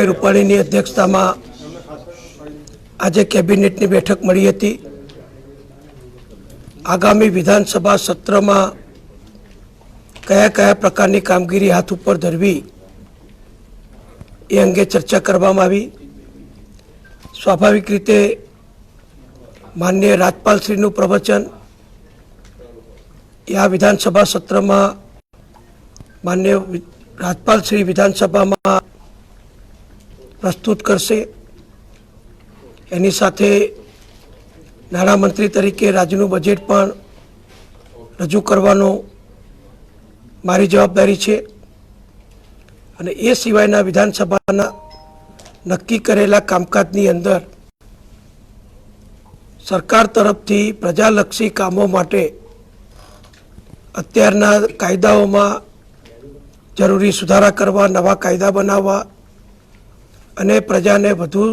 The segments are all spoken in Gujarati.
વિજયભાઈ રૂપાણીની અધ્યક્ષતામાં આજે કેબિનેટની બેઠક મળી હતી। આગામી વિધાનસભા સત્રમાં કયા કયા પ્રકારની કામગીરી હાથ ઉપર ધરવી એ અંગે ચર્ચા કરવામાં આવી। સ્વાભાવિક રીતે માનનીય રાજ્યપાલશ્રીનું પ્રવચન એ આ વિધાનસભા સત્રમાં માનનીય રાજ્યપાલશ્રી વિધાનસભામાં પ્રસ્તુત કરશે। એની સાથે નાણામંત્રી તરીકે રાજ્યનું બજેટ પણ રજૂ કરવાનો મારી જવાબદારી છે અને એ સિવાયના વિધાનસભાના નક્કી કરેલા કામકાજની અંદર સરકાર તરફથી પ્રજાલક્ષી કામો માટે અત્યારના કાયદાઓમાં જરૂરી સુધારા કરવા, નવા કાયદા બનાવવા અને પ્રજાને વધુ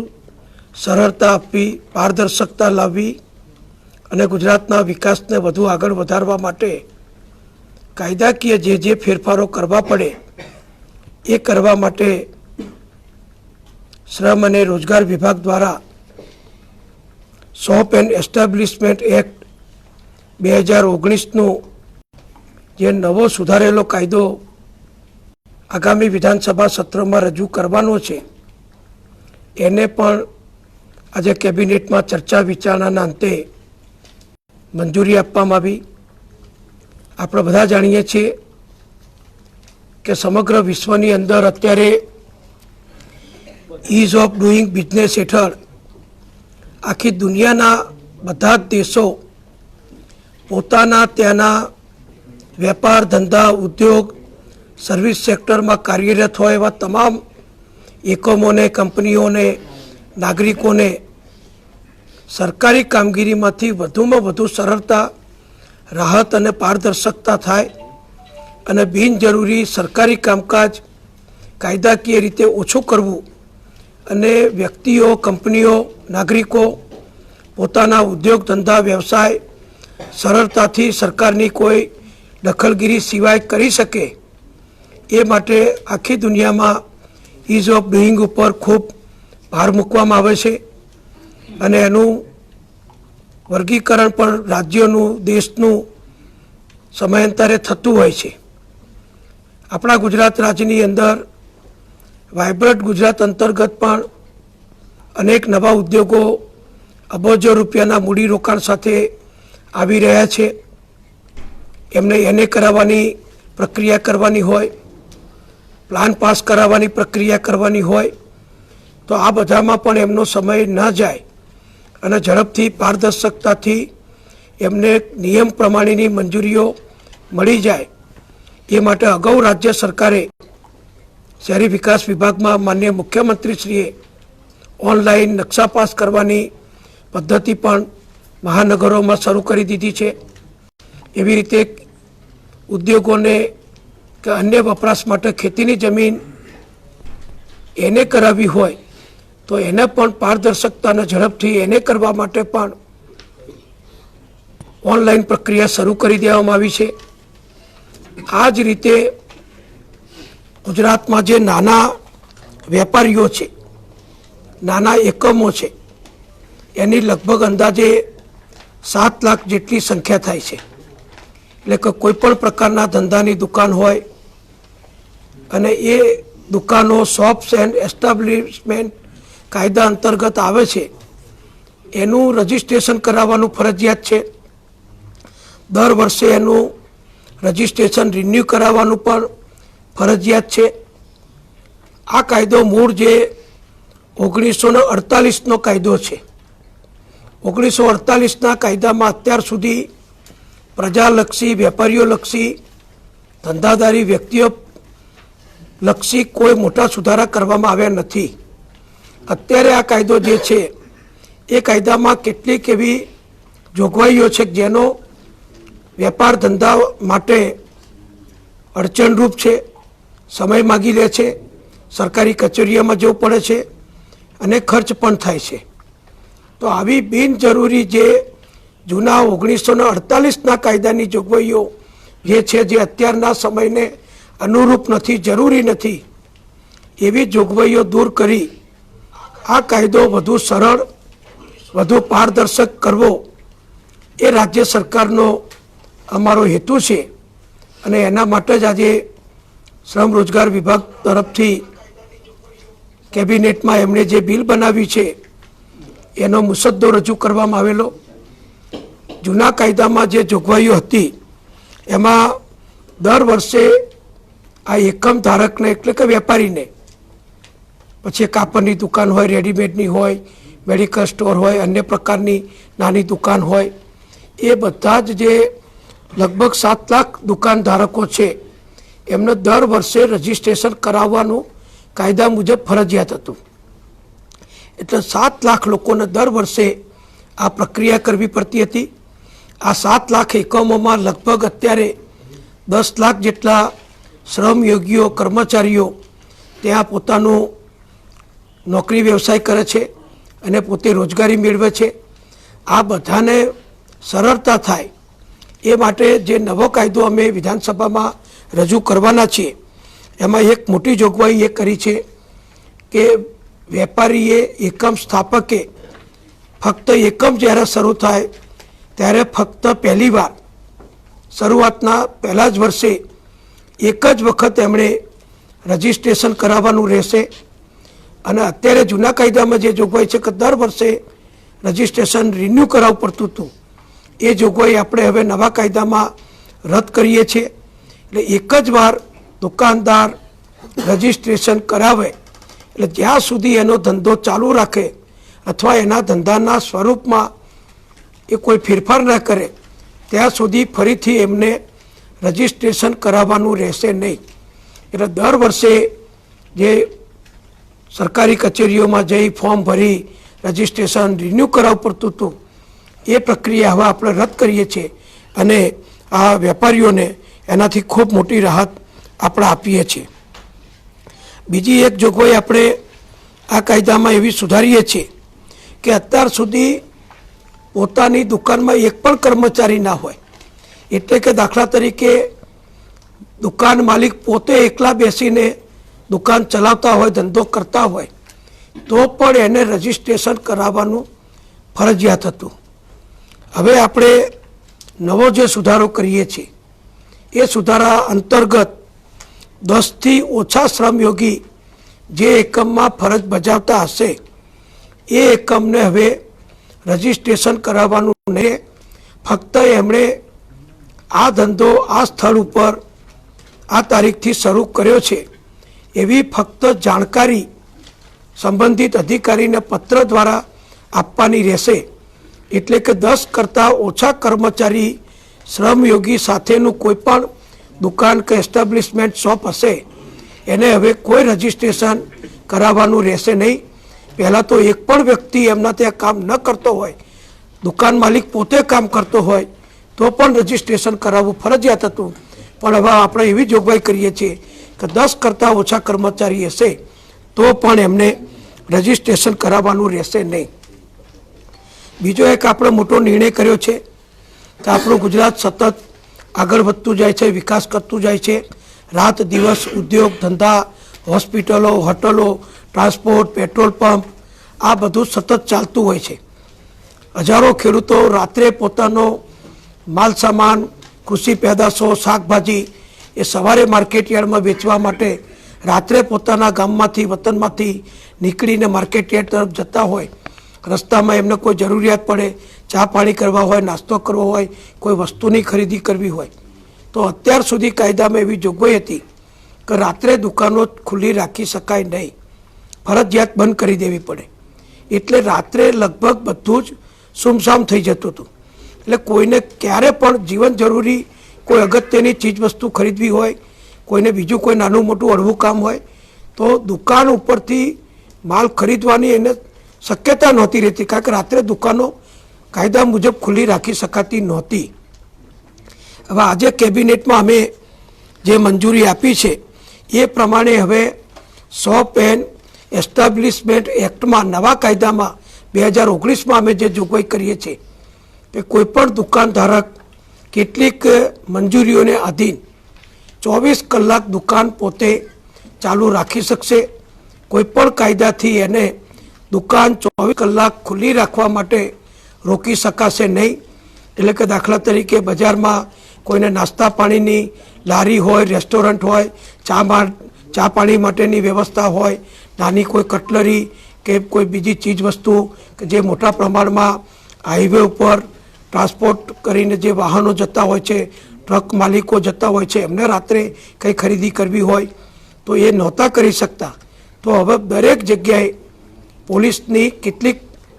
સરળતા આપવી, પારદર્શકતા લાવવી અને ગુજરાતના વિકાસને વધુ આગળ વધારવા માટે કાયદાકીય જે ફેરફારો કરવા પડે એ કરવા માટે શ્રમ અને રોજગાર વિભાગ દ્વારા શોપ એન્ડ એસ્ટાબ્લિશમેન્ટ એક્ટ 2019નું જે નવો સુધારેલો કાયદો આગામી વિધાનસભા સત્રમાં રજૂ કરવાનો છે એને પણ આજે કેબિનેટમાં ચર્ચા વિચારણાના અંતે મંજૂરી આપવામાં આવી। આપણે બધા જાણીએ છીએ કે સમગ્ર વિશ્વની અંદર અત્યારે ઇઝ ઓફ ડુઈંગ બિઝનેસ હેઠળ આખી દુનિયાના બધા જ દેશો પોતાના ત્યાંના વેપાર, ધંધા, ઉદ્યોગ, સર્વિસ સેક્ટરમાં કાર્યરત હોય એવા તમામ એકમોને, કંપનીઓને, નાગરિકોને સરકારી કામગીરીમાંથી વધુમાં વધુ સરળતા, રાહત અને પારદર્શકતા થાય અને બિનજરૂરી સરકારી કામકાજ કાયદાકીય રીતે ઓછું કરવું અને વ્યક્તિઓ, કંપનીઓ, નાગરિકો પોતાના ઉદ્યોગ, ધંધા, વ્યવસાય સરળતાથી સરકારની કોઈ દખલગીરી સિવાય કરી શકે એ માટે આખી દુનિયામાં ઇઝ ઓફ ડુઈંગ ઉપર ખૂબ ભાર મૂકવામાં આવે છે અને એનું વર્ગીકરણ પણ રાજ્યોનું, દેશનું સમયાંતરે થતું હોય છે। આપણા ગુજરાત રાજ્યની અંદર વાઇબ્રન્ટ ગુજરાત અંતર્ગત પણ અનેક નવા ઉદ્યોગો અબજો રૂપિયાના મૂડીરોકાણ સાથે આવી રહ્યા છે। એમને એને કરાવવાની પ્રક્રિયા કરવાની હોય, પ્લાન પાસ કરાવવાની પ્રક્રિયા કરવાની હોય તો આ બધામાં પણ એમનો સમય ન જાય અને ઝડપથી, પારદર્શકતાથી એમને નિયમ પ્રમાણેની મંજૂરીઓ મળી જાય એ માટે અગાઉ રાજ્ય સરકારે શહેરી વિકાસ વિભાગમાં માનનીય મુખ્યમંત્રીશ્રીએ ઓનલાઈન નકશા પાસ કરવાની પદ્ધતિ પણ મહાનગરોમાં શરૂ કરી દીધી છે। એવી રીતે ઉદ્યોગોને કે અન્ય વપરાશ માટે ખેતીની જમીન એને કરાવી હોય તો એને પણ પારદર્શકતાના ઝડપથી એને કરવા માટે પણ ઓનલાઈન પ્રક્રિયા શરૂ કરી દેવામાં આવી છે। આ જ રીતે ગુજરાતમાં જે નાના વેપારીઓ છે, નાના એકમો છે, એની લગભગ અંદાજે 7 લાખ જેટલી સંખ્યા થાય છે। એટલે કે કોઈ પણ પ્રકારના ધંધાની દુકાન હોય અને એ દુકાનો શોપ્સ એન્ડ એસ્ટાબ્લિશમેન્ટ કાયદા અંતર્ગત આવે છે એનું રજિસ્ટ્રેશન કરાવવાનું ફરજિયાત છે। દર વર્ષે એનું રજિસ્ટ્રેશન રિન્યૂ કરાવવાનું પણ ફરજિયાત છે। આ કાયદો મૂળ જે 1948નો કાયદો છે, 1948ના કાયદામાં અત્યાર સુધી પ્રજાલક્ષી, વેપારીઓલક્ષી, ધંધાદારી વ્યક્તિઓ લક્ષી કોઈ મોટા સુધારા કરવામાં આવ્યા નથી। અત્યારે આ કાયદો જે છે એ કાયદામાં કેટલીક એવી જોગવાઈઓ છે જેનો વેપાર ધંધા માટે અડચણરૂપ છે, સમય માગી લે છે, સરકારી કચેરીઓમાં જવું પડે છે અને ખર્ચ પણ થાય છે। તો આવી બિનજરૂરી જે જૂના 1948ના કાયદાની જોગવાઈઓ જે છે, જે અત્યારના સમયને અનુરૂપ નથી, જરૂરી નથી, એવી જોગવાઈઓ દૂર કરી આ કાયદો વધુ સરળ, વધુ પારદર્શક કરવો એ રાજ્ય સરકારનો અમારો હેતુ છે. અને એના માટે જ આજે શ્રમ રોજગાર વિભાગ તરફથી કેબિનેટમાં એમણે જે બિલ બનાવ્યું છે એનો મુસદ્દો રજૂ કરવામાં આવેલો. જૂના કાયદામાં જે જોગવાઈઓ હતી એમાં દર વર્ષે આ એકમ ધારકને એટલે કે વેપારીને, પછી કાપડની દુકાન હોય, રેડીમેડની હોય, મેડિકલ સ્ટોર હોય, અન્ય પ્રકારની નાની દુકાન હોય, એ બધા જ જે લગભગ 7 લાખ દુકાનધારકો છે એમને દર વર્ષે રજીસ્ટ્રેશન કરાવવાનું કાયદા મુજબ ફરજિયાત હતું. એટલે 7 લાખ લોકોને દર વર્ષે આ પ્રક્રિયા કરવી પડતી હતી. આ 7 લાખ એકમોમાં લગભગ અત્યારે 10 લાખ જેટલા શ્રમયોગીઓ, કર્મચારીઓ ત્યાં પોતાનું નોકરી વ્યવસાય કરે છે અને પોતે રોજગારી મેળવે છે. આ બધાને સરળતા થાય એ માટે જે નવો કાયદો અમે વિધાનસભામાં રજૂ કરવાના છીએ એમાં એક મોટી જોગવાઈ એ કરી છે કે વેપારીએ, એકમ સ્થાપકે ફક્ત એકમ જ્યારે શરૂ થાય ત્યારે ફક્ત પહેલીવાર શરૂઆતના પહેલા જ વર્ષે એક જ વખત એમણે રજીસ્ટ્રેશન કરાવવાનું રહેશે. અને અત્યારે જૂના કાયદામાં જે જોગવાઈ છે કે દર વર્ષે રજીસ્ટ્રેશન રિન્યૂ કરાવવું પડતું હતું, એ જોગવાઈ આપણે હવે નવા કાયદામાં રદ કરીએ છીએ. એટલે એક જ વાર દુકાનદાર રજીસ્ટ્રેશન કરાવે એટલે જ્યાં સુધી એનો ધંધો ચાલુ રાખે અથવા એના ધંધાના સ્વરૂપમાં એ કોઈ ફેરફાર ન કરે ત્યાં સુધી ફરીથી એમને રજીસ્ટ્રેશન કરાવવાનું રહેશે નહીં. એટલે દર વર્ષે જે સરકારી કચેરીઓમાં જઈ ફોર્મ ભરી રજીસ્ટ્રેશન રિન્યૂ કરાવવું પડતું હતું એ પ્રક્રિયા હવે આપણે રદ કરીએ છીએ અને આ વેપારીઓને એનાથી ખૂબ મોટી રાહત આપણે આપીએ છીએ. બીજી એક જોગવાઈ આપણે આ કાયદામાં એવી સુધારીએ છીએ કે અત્યાર સુધી પોતાની દુકાનમાં એક પણ કર્મચારી ના હોય. એટલે કે દાખલા તરીકે દુકાન માલિક પોતે એકલા બેસીને દુકાન ચલાવતા હોય, ધંધો કરતા હોય તો પણ એને રજીસ્ટ્રેશન કરાવવાનું ફરજિયાત હતું. હવે આપણે નવો જે સુધારો કરીએ છીએ એ સુધારા અંતર્ગત 10થી ઓછા શ્રમયોગી જે એકમમાં ફરજ બજાવતા હશે એ એકમને હવે રજીસ્ટ્રેશન કરાવવાનું નહીં. ફક્ત એમણે આ ધંધો આ સ્થળ ઉપર આ તારીખથી શરૂ કર્યો છે એવી ફક્ત જાણકારી સંબંધિત અધિકારીને પત્ર દ્વારા આપવાની રહેશે. એટલે કે 10 કરતાં ઓછા કર્મચારી શ્રમયોગી સાથેનું કોઈ પણ દુકાન કે એસ્ટાબ્લિશમેન્ટ શોપ હશે એને હવે કોઈ રજીસ્ટ્રેશન કરાવવાનું રહેશે નહીં. પહેલાં તો એક પણ વ્યક્તિ એમના ત્યાં કામ ન કરતો હોય, દુકાન માલિક પોતે કામ કરતો હોય તો પણ રજીસ્ટ્રેશન કરાવવું ફરજિયાત હતું. પણ હવે આપણે એવી જોગવાઈ કરીએ છીએ કે 10 કરતાં ઓછા કર્મચારી હશે તો પણ એમને રજીસ્ટ્રેશન કરાવવાનું રહેશે નહીં. બીજો એક આપણે મોટો નિર્ણય કર્યો છે કે આપણું ગુજરાત સતત આગળ વધતું જાય છે, વિકાસ કરતું જાય છે. રાત દિવસ ઉદ્યોગ ધંધા, હોસ્પિટલો, હોટલો, ટ્રાન્સપોર્ટ, પેટ્રોલ પંપ આ બધું સતત ચાલતું હોય છે. હજારો ખેડૂતો રાત્રે પોતાનો માલ સામાન, કૃષિ પેદાશો, શાકભાજી એ સવારે માર્કેટયાર્ડમાં વેચવા માટે રાત્રે પોતાના ગામમાંથી, વતનમાંથી નીકળીને માર્કેટયાર્ડ તરફ જતા હોય. રસ્તામાં એમને કોઈ જરૂરિયાત પડે, ચા પાણી કરવા હોય, નાસ્તો કરવો હોય, કોઈ વસ્તુની ખરીદી કરવી હોય તો અત્યાર સુધી કાયદામાં એવી જોગવાઈ હતી કે રાત્રે દુકાનો ખુલ્લી રાખી શકાય નહીં, ફરજિયાત બંધ કરી દેવી પડે. એટલે રાત્રે લગભગ બધું જ સુમસામ થઈ જતું હતું. એટલે કોઈને ક્યારે પણ જીવન જરૂરી કોઈ અગત્યની ચીજ વસ્તુ ખરીદવી હોય, કોઈને બીજું કોઈ નાનું મોટું હળવું કામ હોય તો દુકાન ઉપરથી માલ ખરીદવાની એને શક્યતા નહોતી રહેતી, કારણ કે રાત્રે દુકાનો કાયદા મુજબ ખુલ્લી રાખી શકાતી નહોતી. હવે આજે કેબિનેટમાં અમે જે મંજૂરી આપી છે એ પ્રમાણે હવે શોપ એન્ડ એસ્ટાબ્લિશમેન્ટ એક્ટમાં, નવા કાયદામાં 2019માં અમે જે જોગવાઈ કરીએ છીએ કે કોઈપણ દુકાનધારક કેટલીક મંજૂરીઓને આધીન 24 કલાક દુકાન પોતે ચાલુ રાખી શકશે. કોઈ પણ કાયદાથી એને દુકાન 24 કલાક ખુલ્લી રાખવા માટે રોકી શકાશે નહીં. એટલે કે દાખલા તરીકે બજારમાં કોઈને નાસ્તા પાણીની લારી હોય, રેસ્ટોરન્ટ હોય, ચા પાણી માટેની વ્યવસ્થા હોય, નાની કોઈ કટલરી કે કોઈ બીજી ચીજ વસ્તુ કે જે મોટા પ્રમાણમાં હાઈવે ઉપર ટ્રાન્સપોર્ટ કરીને જે વાહનો જતા હોય છે, ટ્રક માલિકો જતા હોય છે, એમને રાત્રે કંઈ ખરીદી કરવી હોય તો એ નહોતા કરી શકતા. તો હવે દરેક જગ્યાએ પોલીસની કેટલીક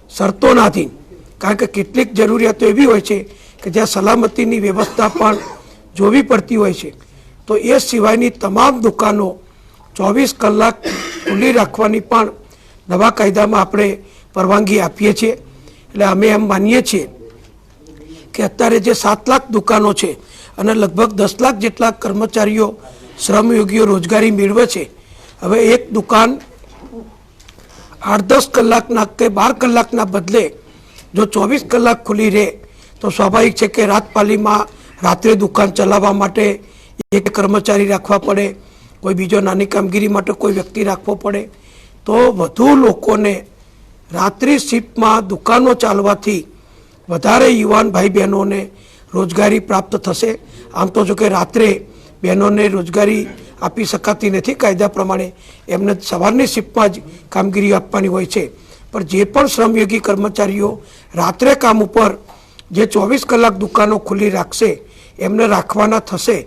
શરતોના આધીન, કારણ કે કેટલીક જરૂરિયાતો એવી હોય છે કે જ્યાં સલામતીની વ્યવસ્થા પણ જોવી પડતી હોય છે, તો એ સિવાયની તમામ દુકાનો 24 કલાક ખુલ્લી રાખવાની પણ નવા કાયદામાં આપણે પરવાનગી આપીએ છીએ. એટલે અમે એમ માનીએ છીએ કે અત્યારે જે 7 લાખ દુકાનો છે અને લગભગ 10 લાખ જેટલા કર્મચારીઓ શ્રમયોગીઓ રોજગારી મેળવે છે, હવે એક દુકાન 8-10 કલાકના કે 12 કલાકના બદલે જો 24 કલાક ખુલ્લી રહે તો સ્વાભાવિક છે કે રાતપાલીમાં રાત્રે દુકાન ચલાવવા માટે એક કર્મચારી રાખવા પડે, કોઈ બીજો નાની કામગીરી માટે કોઈ વ્યક્તિ રાખવો પડે. તો વધુ લોકોને રાત્રિ શિફ્ટમાં દુકાનો ચાલવાથી વધારે યુવાન ભાઈ બહેનોને રોજગારી પ્રાપ્ત થશે. આમ તો જો કે રાત્રે બહેનોને રોજગારી આપી શકાતી નથી કાયદા પ્રમાણે, એમને સવારની શિફ્ટમાં જ કામગીરી આપવાની હોય છે. પણ જે પણ શ્રમયોગી કર્મચારીઓ રાત્રે કામ ઉપર જે 24 કલાક દુકાનો ખુલ્લી રાખશે એમને રાખવાના થશે,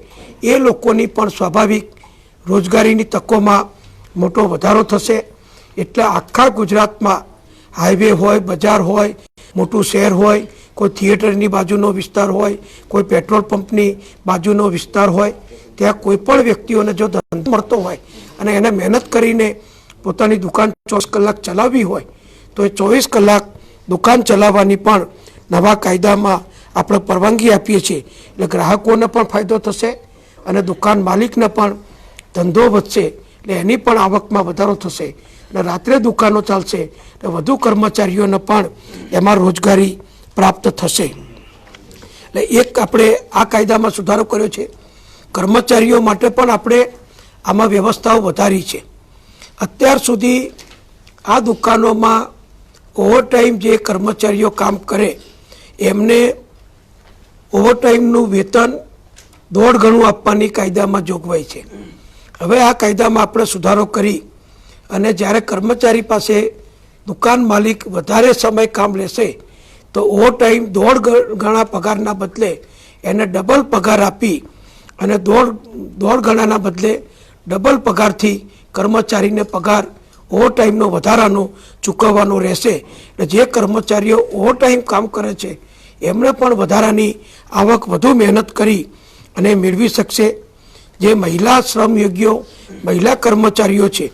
એ લોકોની પણ સ્વાભાવિક રોજગારીની તકોમાં મોટો વધારો થશે. એટલે આખા ગુજરાતમાં હાઈવે હોય, બજાર હોય, મોટું શહેર હોય, કોઈ થિયેટરની બાજુનો વિસ્તાર હોય, કોઈ પેટ્રોલ પંપની બાજુનો વિસ્તાર હોય, ત્યાં કોઈ પણ વ્યક્તિઓને જો ધંધો મળતો હોય અને એને મહેનત કરીને પોતાની દુકાન 24 કલાક ચલાવવી હોય તો એ 24 કલાક દુકાન ચલાવવાની પણ નવા કાયદામાં આપણે પરવાનગી આપીએ છીએ. એટલે ગ્રાહકોને પણ ફાયદો થશે અને દુકાન માલિકને પણ ધંધો વધશે, એટલે એની પણ આવકમાં વધારો થશે અને રાત્રે દુકાનો ચાલશે એટલે વધુ કર્મચારીઓને પણ એમાં રોજગારી પ્રાપ્ત થશે. એટલે એક આપણે આ કાયદામાં સુધારો કર્યો છે. કર્મચારીઓ માટે પણ આપણે આમાં વ્યવસ્થાઓ વધારી છે. અત્યાર સુધી આ દુકાનોમાં ઓવરટાઈમ જે કર્મચારીઓ કામ કરે એમને ઓવરટાઈમનું વેતન 1.5 ગણું આપવાની કાયદામાં જોગવાઈ છે. હવે આ કાયદામાં આપણે સુધારો કરી અને જ્યારે કર્મચારી પાસે દુકાન માલિક વધારે સમય કામ લેશે તો ઓવરટાઈમ 1.5 ગણા પગારના બદલે એને ડબલ પગાર આપી અને 1.5 ગણાના બદલે ડબલ પગારથી કર્મચારીને પગાર ઓવરટાઈમનો વધારાનો ચૂકવવાનો રહેશે. એટલે જે કર્મચારીઓ ઓવરટાઈમ કામ કરે છે એમણે પણ વધારાની આવક વધુ મહેનત કરી અને મેળવી શકશે. જે મહિલા શ્રમયોગીઓ મહિલા કર્મચારીઓ છે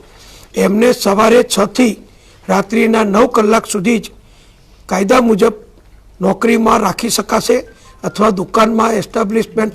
એમને સવારે 6 થી રાત્રિના 9 કલાક સુધી જ કાયદા મુજબ નોકરીમાં રાખી શકાશે અથવા દુકાનમાં એસ્ટાબ્લિશમેન્ટ